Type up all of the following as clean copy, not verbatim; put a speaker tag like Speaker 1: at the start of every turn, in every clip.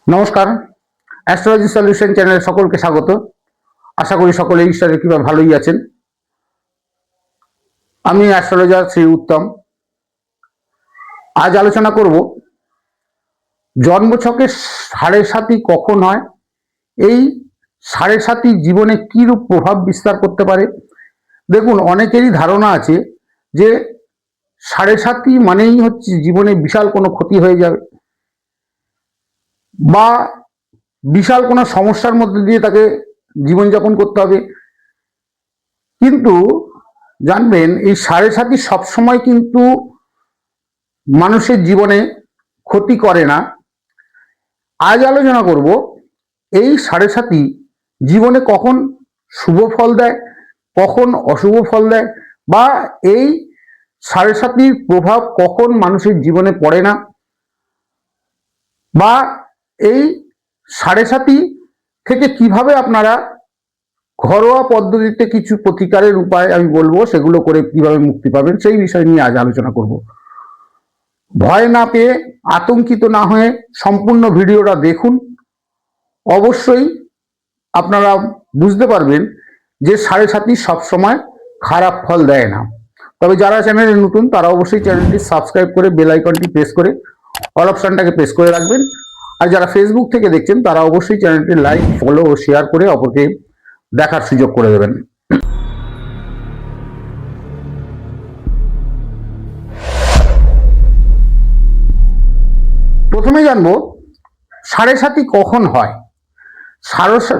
Speaker 1: নমস্কার, astrology solution চ্যানেলে সকলকে স্বাগত। আশা করি সকলে ঈশ্বরের কৃপা ভালোই আছেন। আমি অ্যাস্ট্রোলজার শ্রী উত্তম। আজ আলোচনা করব জন্মছকে সাড়ে সাতি কখন হয়, এই সাড়ে সাতি জীবনে কিরূপ প্রভাব বিস্তার করতে পারে। দেখুন, অনেকেরই ধারণা আছে যে সাড়ে সাতি মানেই হচ্ছে জীবনে বিশাল কোনো ক্ষতি হয়ে যাবে বা বিশাল কোনো সমস্যার মধ্যে দিয়ে তাকে জীবনযাপন করতে হবে। কিন্তু জানবেন, এই সাড়ে সাতি সবসময় কিন্তু মানুষের জীবনে ক্ষতি করে না। আজ আলোচনা করব এই সাড়ে সাতি জীবনে কখন শুভ ফল দেয়, কখন অশুভ ফল দেয়, বা এই সাড়ে সাতির প্রভাব কখন মানুষের জীবনে পড়ে না, বা এই সাড়ে সাতি থেকে কিভাবে আপনারা ঘরোয়া পদ্ধতিতে কিছু প্রতিকারের উপায় আমি বলবো, সেগুলো করে কিভাবে মুক্তি পাবেন সেই বিষয় নিয়ে আজ আলোচনা করব। ভয় না পেয়ে, আতঙ্কিত না হয়ে সম্পূর্ণ ভিডিওটা দেখুন। অবশ্যই আপনারা বুঝতে পারবেন যে সাড়ে সাতি সবসময় খারাপ ফল দেয় না। তবে যারা চ্যানেলে নতুন তারা অবশ্যই চ্যানেলটি সাবস্ক্রাইব করে বেল আইকনটি প্রেস করে অল অপশনটাকে প্রেস করে রাখবেন। আর যারা ফেসবুক থেকে দেখছেন তারা অবশ্যই চ্যানেলটি লাইক, ফলো ও শেয়ার করে অপরকে দেখার সুযোগ করে দেবেন। প্রথমে জানবো সাড়ে সাতি কখন হয়।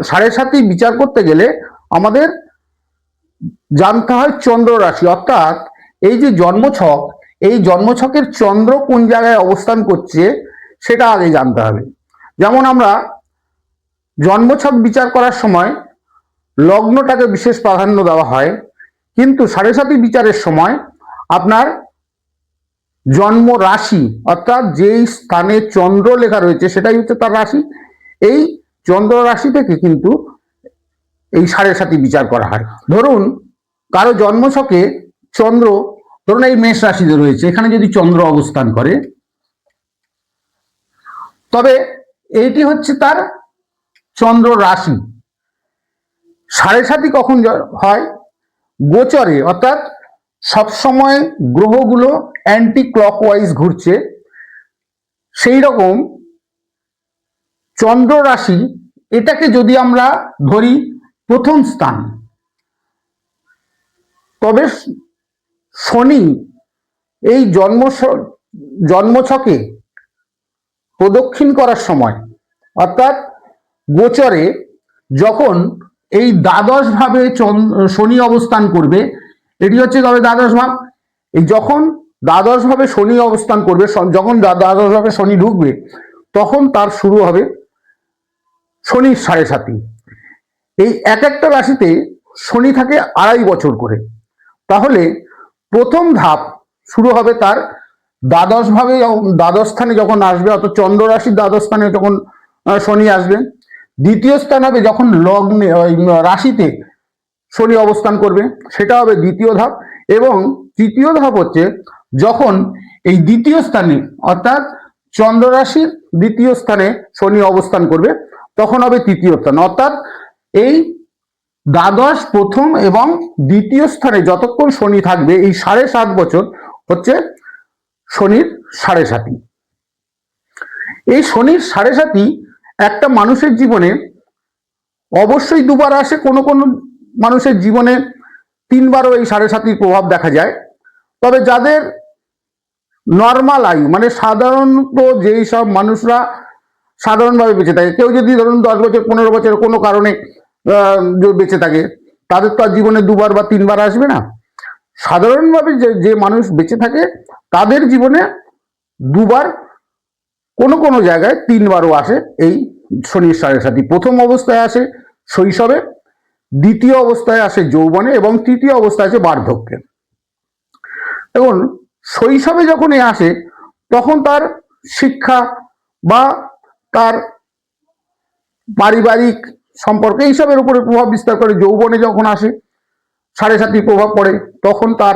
Speaker 1: সাড়ে সাতি বিচার করতে গেলে আমাদের জানতে হয় চন্দ্র রাশি, অর্থাৎ এই যে জন্মছক, এই জন্মছকের চন্দ্র কোন জায়গায় অবস্থান করছে সেটা আগে জানতে হবে। যেমন আমরা জন্মছক বিচার করার সময় লগ্নটাকে বিশেষ প্রাধান্য দেওয়া হয়, কিন্তু সাড়ে সাতি বিচারের সময় আপনার জন্ম রাশি, অর্থাৎ যেই স্থানে চন্দ্র লেখা রয়েছে সেটাই হচ্ছে তার রাশি। এই চন্দ্র রাশি থেকে কিন্তু এই সাড়ে সাতি বিচার করা হয়। ধরুন কারো জন্মছকে চন্দ্র, ধরুন এই মেষ রাশিতে রয়েছে, এখানে যদি চন্দ্র অবস্থান করে, তবে এইটি হচ্ছে তার চন্দ্র রাশি। সাড়ে সাতি কখন হয়? গোচরে, অর্থাৎ সবসময় গ্রহগুলো অ্যান্টি ক্লকওয়াইজ ঘুরছে, সেই রকম চন্দ্র রাশি, এটাকে যদি আমরা ধরি প্রথম স্থান, তবে শনি এই জন্মছকে প্রদক্ষিণ করার সময়, অর্থাৎ গোচরে যখন এই দ্বাদশ ভাবে শনি অবস্থান করবে, এটি হচ্ছে তবে দ্বাদশ ভাব। এই যখন দ্বাদশ ভাবে শনি অবস্থান করবে, যখন দ্বাদশ ভাবে শনি ঢুকবে, তখন তার শুরু হবে শনির সাড়ে সাতি। এই এক একটা রাশিতে শনি থাকে 2.5 বছর করে। তাহলে প্রথম ধাপ শুরু হবে তার দ্বাদশ ভাবে, দ্বাদশ স্থানে যখন আসবে, অর্থাৎ চন্দ্র রাশির দ্বাদশ স্থানে যখন শনি আসবে। দ্বিতীয় স্থান হবে যখন লগ্নে, রাশিতে শনি অবস্থান করবে, সেটা হবে দ্বিতীয় ধাপ। এবং তৃতীয় ধাপ হচ্ছে যখন এই দ্বিতীয় স্থানে, অর্থাৎ চন্দ্র রাশির দ্বিতীয় স্থানে শনি অবস্থান করবে, তখন হবে তৃতীয় স্থান। অর্থাৎ এই দ্বাদশ, প্রথম এবং দ্বিতীয় স্থানে যতক্ষণ শনি থাকবে, এই 7.5 বছর হচ্ছে শনির সাড়ে সাতি। এই শনির সাড়ে সাতি একটা মানুষের জীবনে অবশ্যই দুবার আসে, কোনো কোনো মানুষের জীবনে 3বারও এই সাড়ে সাতির প্রভাব দেখা যায়। তবে যাদের নর্মাল আয়ু, মানে সাধারণত যেই সব মানুষরা সাধারণভাবে বেঁচে থাকে, কেউ যদি ধরুন 10 বছর 15 বছর কোনো কারণে বেঁচে থাকে, তাদের তো আর জীবনে 2বার বা 3বার আসবে না। সাধারণভাবে যে মানুষ বেঁচে থাকে তাদের জীবনে 2বার, কোনো কোনো জায়গায় 3বারও আসে এই শনির সাড়ে সাতি। প্রথম অবস্থায় আসে শৈশবে, দ্বিতীয় অবস্থায় আসে যৌবনে, এবং তৃতীয় অবস্থায় আসে বার্ধক্যে। দেখুন, শৈশবে যখন এ আসে তখন তার শিক্ষা বা তার পারিবারিক সম্পর্ক এইসবের উপরে প্রভাব বিস্তার করে। যৌবনে যখন আসে সাড়ে সাতির প্রভাব পড়ে, তখন তার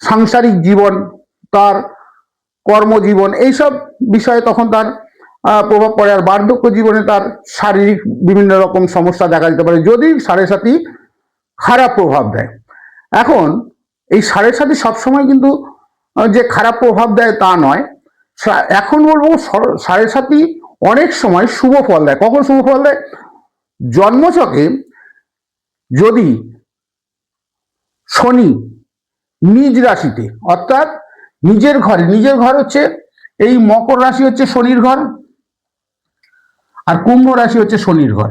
Speaker 1: সাংসারিক জীবন, তার কর্মজীবন, এইসব বিষয়ে তখন তার প্রভাব পড়ে। আর বার্ধক্য জীবনে তার শারীরিক বিভিন্ন রকম সমস্যা দেখা দিতে পারে যদি সাড়ে সাতি খারাপ প্রভাব দেয়। এখন এই সাড়ে সাতি সবসময় কিন্তু যে খারাপ প্রভাব দেয় তা নয়। এখন বলবো সাড়ে সাতি অনেক সময় শুভ ফল দেয়। কখন শুভ ফল দেয়? জন্মছকে যদি শনি নিজ রাশিতে, অর্থাৎ নিজের ঘর হচ্ছে এই মকর রাশি হচ্ছে শনির ঘর, আর কুম্ভ রাশি হচ্ছে শনির ঘর।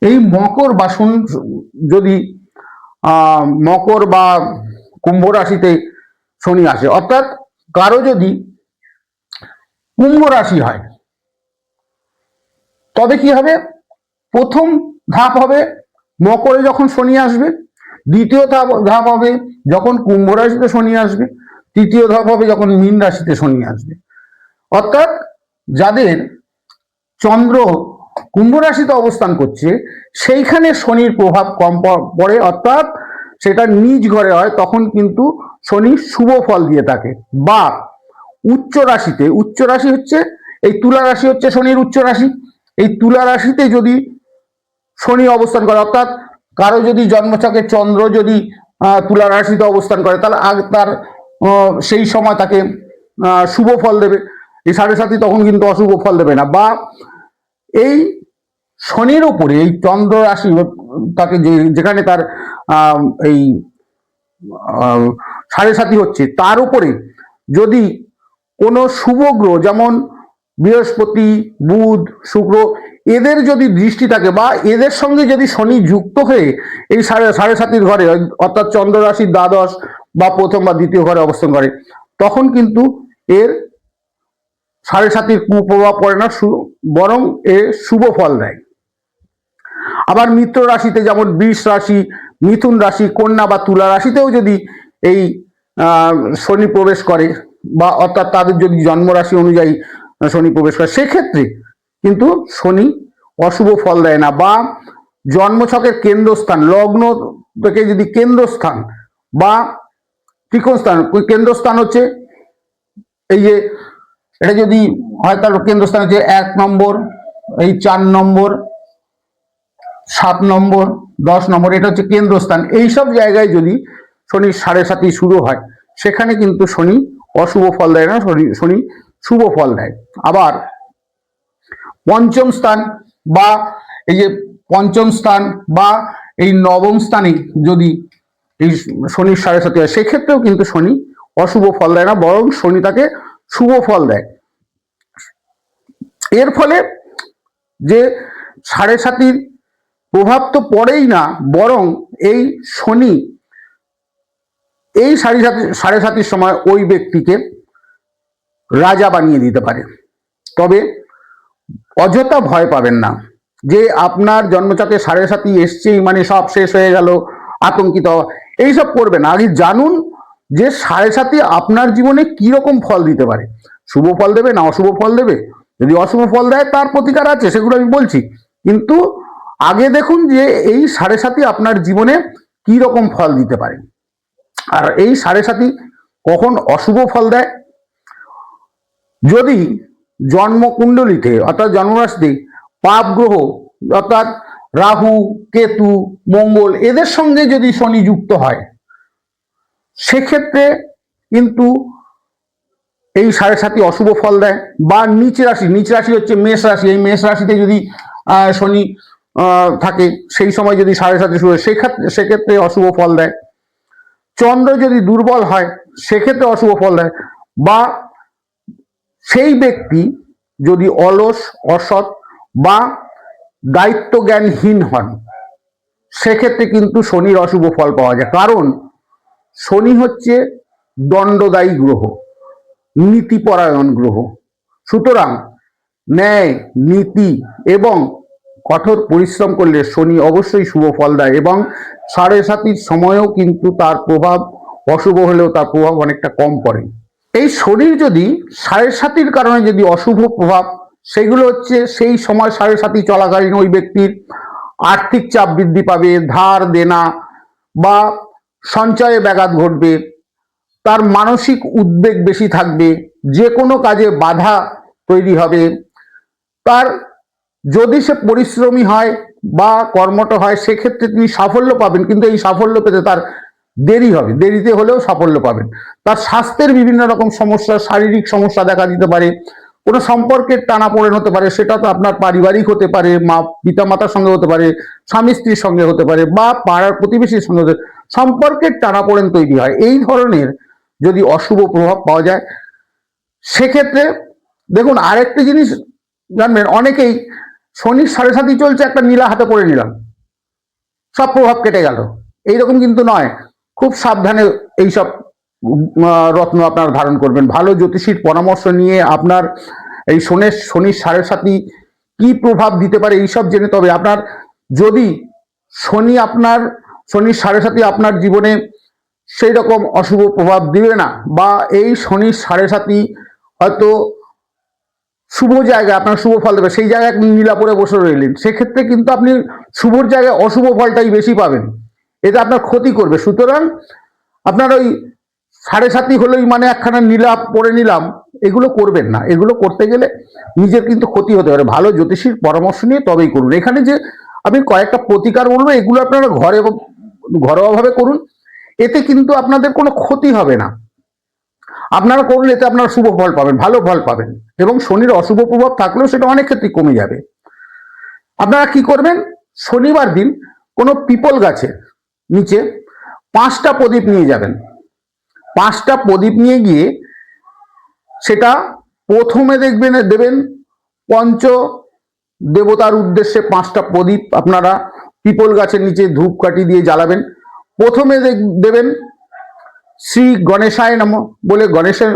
Speaker 1: এই মকর বা যদি মকর বা কুম্ভ রাশিতে শনি আসে, অর্থাৎ কারো যদি কুম্ভ রাশি হয়, তবে কি হবে? প্রথম ধাপ হবে মকরে যখন শনি আসবে, দ্বিতীয় ধাপ হবে যখন কুম্ভ রাশিতে শনি আসবে, তৃতীয় ধাপ হবে যখন মীন রাশিতে শনি আসবে। অর্থাৎ যাদের চন্দ্র কুম্ভ রাশিতে অবস্থান করছে সেইখানে শনির প্রভাব কম পড়ে, অর্থাৎ সেটা নিজ ঘরে হয়, তখন কিন্তু শনি শুভ ফল দিয়ে থাকে। বা উচ্চ রাশি হচ্ছে এই তুলা রাশি হচ্ছে শনির উচ্চ রাশি। এই তুলা রাশিতে যদি শনি অবস্থান করে, অর্থাৎ কারো যদি জন্মছকে চন্দ্র যদি তুলা রাশিতে অবস্থান করে, তাহলে তার সেই সময় তাকে শুভ ফল দেবে। এই সাড়ে সাতি তখন কিন্তু অশুভ ফল দেবে না। বা এই শনির উপরে এই চন্দ্র রাশি তাকে যেখানে তার এই সাড়ে সাতি হচ্ছে, তার উপরে যদি কোনো শুভ গ্রহ যেমন বৃহস্পতি, বুধ, শুক্র, এদের যদি দৃষ্টি থাকে বা এদের সঙ্গে যদি শনি যুক্ত হয়ে এই সাড়ে সাতির ঘরে, অর্থাৎ চন্দ্র রাশির দ্বাদশ বা প্রথম বা দ্বিতীয় ঘরে অবস্থান করে, তখন কিন্তু এর সাড়ে সাতির কুপ্রভাব পড়ে না, বরং এ শুভ ফল দেয়। আবার মিত্র রাশিতে যেমন বৃষ রাশি, মিথুন রাশি, কন্যা বা তুলা রাশিতেও যদি এই শনি প্রবেশ করে, বা অর্থাৎ তাদের যদি জন্ম রাশি অনুযায়ী শনি প্রবেশ করে, সেক্ষেত্রে কিন্তু শনি অশুভ ফল দেয় না। বা জন্মছকের কেন্দ্রস্থান, লগ্ন থেকে যদি কেন্দ্রস্থান বা ত্রিকোণস্থান, কেন্দ্রস্থান হচ্ছে এই যে এটা যদি হয়, তার কেন্দ্রস্থান হচ্ছে 1 নম্বর, এই 4 নম্বর, 7 নম্বর, 10 নম্বর, এটা হচ্ছে কেন্দ্রস্থান। এইসব জায়গায় যদি শনির সাড়ে সাতি শুরু হয়, সেখানে কিন্তু শনি অশুভ ফল দেয় না, শনি শুভ ফল দেয়। আবার পঞ্চম স্থান বা এই যে পঞ্চম স্থান বা এই নবম স্থানে যদি এই শনির সাড়ে সাতি হয়, সেক্ষেত্রেও কিন্তু শনি অশুভ ফল দেয় না, বরং শনি তাকে শুভ ফল দেয়। এর ফলে যে সাড়ে সাতির প্রভাব তো পড়েই না, বরং এই শনি এই সাড়ে সাতির সময় ওই ব্যক্তিকে রাজা বানিয়ে দিতে পারে। তবে অযথা ভয় পাবেন না যে আপনার জন্মছকে সাড়ে সাতি এসছেই মানে সব শেষ হয়ে গেল, আতঙ্কিত এইসব করবেন। আগে জানুন যে সাড়ে সাতি আপনার জীবনে কি রকম ফল দিতে পারে, শুভ ফল দেবে না অশুভ ফল দেবে। যদি অশুভ ফল দেয় তার প্রতিকার আছে, সেগুলো আমি বলছি, কিন্তু আগে দেখুন যে এই সাড়ে সাতি আপনার জীবনে কি রকম ফল দিতে পারে। আর এই সাড়ে সাতি কখন অশুভ ফল দেয়? যদি জন্মকুণ্ডলিতে অর্থাৎ জন্মরাশিতে পাপ গ্রহ অর্থাৎ রাহু, কেতু, মঙ্গল এদের সঙ্গে যদি শনি যুক্ত হয়, সেক্ষেত্রে কিন্তু এই সাড়ে সাতি অশুভ ফল দেয়। বা নিচ রাশি হচ্ছে মেষ রাশি, এই মেষ রাশিতে যদি শনি থাকে, সেই সময় যদি সাড়ে সাতি শুরু হয়, সেক্ষেত্রে অশুভ ফল দেয়। চন্দ্র যদি দুর্বল হয়, সেক্ষেত্রে অশুভ ফল দেয়। বা সেই ব্যক্তি যদি অলস, অসৎ বা দায়িত্ব জ্ঞানহীন হন, সেক্ষেত্রে কিন্তু শনির অশুভ ফল পাওয়া যায়। কারণ শনি হচ্ছে দণ্ডদায়ী গ্রহ, নীতিপরায়ণ গ্রহ। সুতরাং ন্যায়, নীতি এবং কঠোর পরিশ্রম করলে শনি অবশ্যই শুভ ফল দেয়, এবং সাড়ে সাতির সময়ও কিন্তু তার প্রভাব অশুভ হলেও তার প্রভাব অনেকটা কম পড়ে। এই শনির যদি সাড়ে সাতির কারণে যদি অশুভ প্রভাব, সেগুলো হচ্ছে সেই সময় সাড়ে সাতি চলাকালীন ওই ব্যক্তির আর্থিক চাপ বৃদ্ধি পাবে, ধার দেনা বা সঞ্চয়ে ব্যাঘাত ঘটবে, তার মানসিক উদ্বেগ বেশি থাকবে, যে কোনো কাজে বাধা তৈরি হবে। তার যদি সে পরিশ্রমী হয় বা কর্মঠ হয় সেক্ষেত্রে তিনি সাফল্য পাবেন, কিন্তু এই সাফল্য পেতে তার দেরি হবে, দেরিতে হলেও সাফল্য পাবেন। তার স্বাস্থ্যের বিভিন্ন রকম সমস্যা, শারীরিক সমস্যা দেখা দিতে পারে, কোনো সম্পর্কের টানাপোড়েন হতে পারে, সেটা তো আপনার পারিবারিক হতে পারে, মা পিতা মাতার সঙ্গে হতে পারে, স্বামী স্ত্রীর সঙ্গে হতে পারে, বা পাড়ার প্রতিবেশীর সঙ্গে হতে পারে। সম্পর্কের টানাপোড়েন তৈরি হয়। এই ধরনের যদি অশুভ প্রভাব পাওয়া যায় সেক্ষেত্রে দেখুন আরেকটি জিনিস জানবেন, অনেকেই শনির 7.5 চলছে, একটা নীলা হাতে পড়ে নিলাম, সব প্রভাব কেটে গেল, এইরকম কিন্তু নয়। খুব সাবধানে এইসব রত্ন আপনারা ধারণ করবেন। ভালো জ্যোতিষীর পরামর্শ নিয়ে আপনার এই শনির 7.5 কি প্রভাব দিতে পারে এইসব জেনে, তবে আপনার যদি শনির 7.5 আপনার জীবনে সেই রকম অশুভ প্রভাব দিবে না, বা এই শনির 7.5 হয়তো শুভ জায়গায় আপনার শুভ ফল দেবে, সেই জায়গায় আপনি নীলা পরে বসে রইলেন, সেক্ষেত্রে কিন্তু আপনি শুভর জায়গায় অশুভ ফলটাই বেশি পাবেন, এটা আপনার ক্ষতি করবে। সুতরাং আপনার ওই 7.5 হলেই মানে একখানা নীলা পরে নিলাম, এগুলো করবেন না। এগুলো করতে গেলে নিজের কিন্তু ক্ষতি হতে পারে। ভালো জ্যোতিষীর পরামর্শ নিয়ে তবেই করুন। এখানে যে আমি কয়েকটা প্রতিকার বলবো, এগুলো আপনারা ঘরোয়াভাবে করুন, এতে কিন্তু আপনাদের কোনো ক্ষতি হবে না। আপনারা করুন, এতে আপনারা শুভ ফল পাবেন, ভালো ফল পাবেন, এবং শনির অশুভ প্রভাব থাকলেও সেটা অনেক ক্ষেত্রে কমে যাবে। আপনারা কি করবেন, শনিবার দিন কোনো পিপল গাছের নিচে 5টা প্রদীপ নিয়ে যাবেন। 5টা প্রদীপ নিয়ে গিয়ে সেটা প্রথমে দেবেন পঞ্চ দেবতার উদ্দেশ্যে। 5টা প্রদীপ আপনারা পিপল গাছের নিচে ধূপকাঠি দিয়ে জ্বালাবেন। প্রথমে দেবেন শ্রী গণেশায় নমঃ বলে গণেশের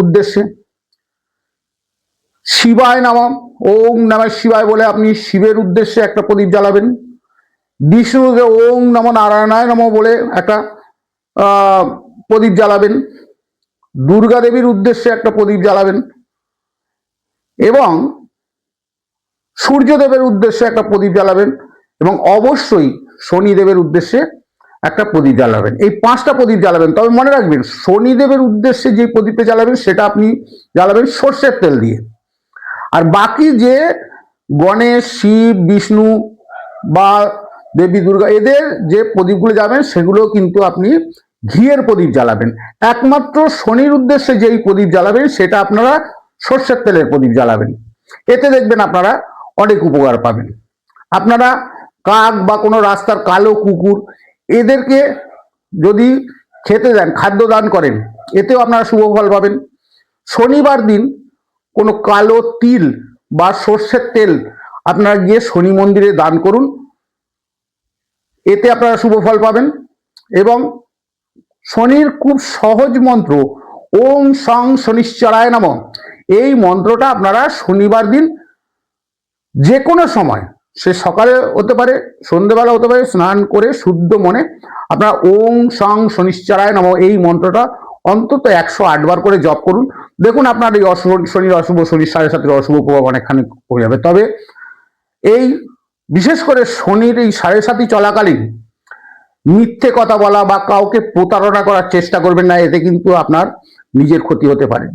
Speaker 1: উদ্দেশ্যে, শিবায় নমঃ ওং নমঃ শিবায় বলে আপনি শিবের উদ্দেশ্যে একটা প্রদীপ জ্বালাবেন। বিষ্ণুকে ওং নমঃ নারায়ণায় নমঃ বলে একটা প্রদীপ জ্বালাবেন। দুর্গা দেবীর উদ্দেশ্যে একটা প্রদীপ জ্বালাবেন, এবং সূর্যদেবের উদ্দেশ্যে একটা প্রদীপ জ্বালাবেন, এবং অবশ্যই শনিদেবের উদ্দেশ্যে একটা প্রদীপ জ্বালাবেন। এই 5টা প্রদীপ জ্বালাবেন। তবে মনে রাখবেন, শনিদেবের উদ্দেশ্যে যে প্রদীপটা জ্বালাবেন সেটা আপনি জ্বালাবেন সর্ষের তেল দিয়ে। আর বাকি যে গণেশ, শিব, বিষ্ণু বা দেবী দুর্গা, এদের যে প্রদীপগুলো জ্বালাবেন সেগুলো কিন্তু আপনি ঘিয়ের প্রদীপ জ্বালাবেন। একমাত্র শনির উদ্দেশ্যে যেই প্রদীপ জ্বালাবেন সেটা আপনারা সর্ষের তেলের প্রদীপ জ্বালাবেন। এতে দেখবেন আপনারা অনেক উপকার পাবেন। আপনারা কাক বা কোনো রাস্তার কালো কুকুর, এদেরকে যদি খেতে দেন, খাদ্য দান করেন, এতেও আপনারা শুভ ফল পাবেন। শনিবার দিন কোনো কালো তিল বা সর্ষের তেল আপনারা গিয়ে শনি মন্দিরে দান করুন, এতে আপনারা শুভ ফল পাবেন। এবং শনির খুব সহজ মন্ত্র ওং সং শনিশ্চরায় নমঃ, এই মন্ত্রটা আপনারা শনিবার দিন যে কোনো সময়, সে সকালে হতে পারে, সন্ধ্যেবেলা হতে পারে, স্নান করে শুদ্ধ মনে আপনারা ওং সং শনিশ্চরায় নমঃ এই মন্ত্রটা অন্তত 108 বার করে জপ করুন। দেখুন আপনার এই শনির অশুভ, শনির 7.5 অশুভ প্রভাব অনেকখানি কমে যাবে। তবে এই বিশেষ করে শনির এই 7.5 চলাকালীন মিথ্যে কথা বলা বা কাউকে প্রতারণা করার চেষ্টা করবেন না, এতে কিন্তু আপনার নিজের ক্ষতি হতে পারে।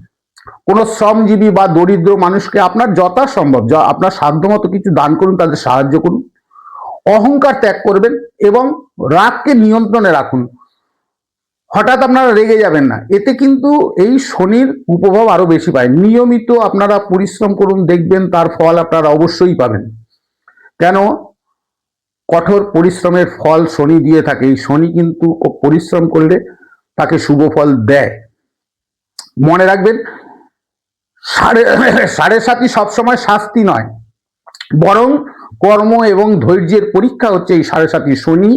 Speaker 1: কোনো শ্রমজীবী বা দরিদ্র মানুষকে আপনার যথাসম্ভব আপনার সাধ্যমতো কিছু দান করুন, তাদের সাহায্য করুন। অহংকার ত্যাগ করবেন এবং রাগকে নিয়ন্ত্রণে রাখুন। হঠাৎ আপনারা রেগে যাবেন না, এতে কিন্তু এই শনির কুপ্রভাব আরো বেশি পায়। নিয়মিত আপনারা পরিশ্রম করুন, দেখবেন তার ফল আপনারা অবশ্যই পাবেন। কেন, কঠোর পরিশ্রমের ফল শনি দিয়ে থাকে। এই শনি কিন্তু পরিশ্রম করলে তাকে শুভ ফল দেয়। মনে রাখবেন, 7.5 সবসময় শাস্তি নয়, বরং কর্ম এবং ধৈর্যের পরীক্ষা হচ্ছে এই 7.5। শনি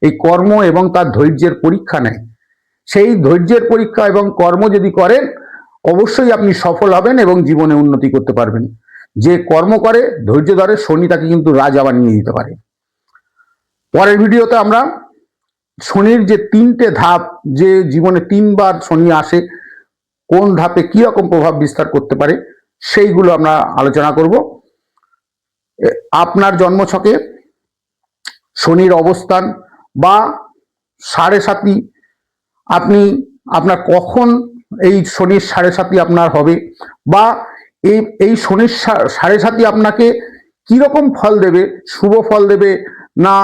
Speaker 1: এই কর্ম এবং তার ধৈর্যের পরীক্ষা নেয়। সেই ধৈর্যের পরীক্ষা এবং কর্ম যদি করেন, অবশ্যই আপনি সফল হবেন এবং জীবনে উন্নতি করতে পারবেন। যে কর্ম করে, ধৈর্য ধরে, শনি তাকে কিন্তু রাজা বানিয়ে দিতে পারে। পরের ভিডিওতে আমরা শনির যে 3টে ধাপ, যে জীবনে 3বার শনি আসে, কোন ধাপে কি রকম প্রভাব বিস্তার করতে পারে, সেইগুলো আমরা আলোচনা করব। আপনার জন্মছকে শনির অবস্থান বা 7.5 আপনার কখন এই শনির 7.5 আপনার হবে, বা এই শনির সাড়ে সাতি আপনাকে কিরকম ফল দেবে, শুভ ফল দেবে না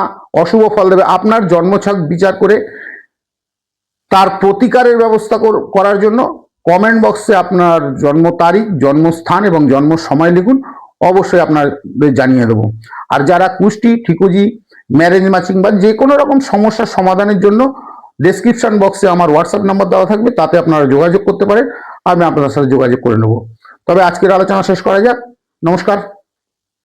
Speaker 1: অশুভ ফল দেবে, আপনার জন্মছক বিচার করে তার প্রতিকারের ব্যবস্থা করার জন্য কমেন্ট বক্সে আপনার জন্ম তারিখ, জন্মস্থান এবং জন্ম সময় লিখুন, অবশ্যই আপনাদের জানিয়ে দেবো। আর যারা কুষ্টি, ঠিকুজি, ম্যারেজ ম্যাচিং বা যে কোনো রকম সমস্যার সমাধানের জন্য ডেসক্রিপশন বক্সে আমার হোয়াটসঅ্যাপ নাম্বার দেওয়া থাকবে, তাতে আপনারা যোগাযোগ করতে পারেন, আমি আপনাদের সাথে যোগাযোগ করে নেব। তবে আজকের আলোচনা শেষ করা যাক। নমস্কার।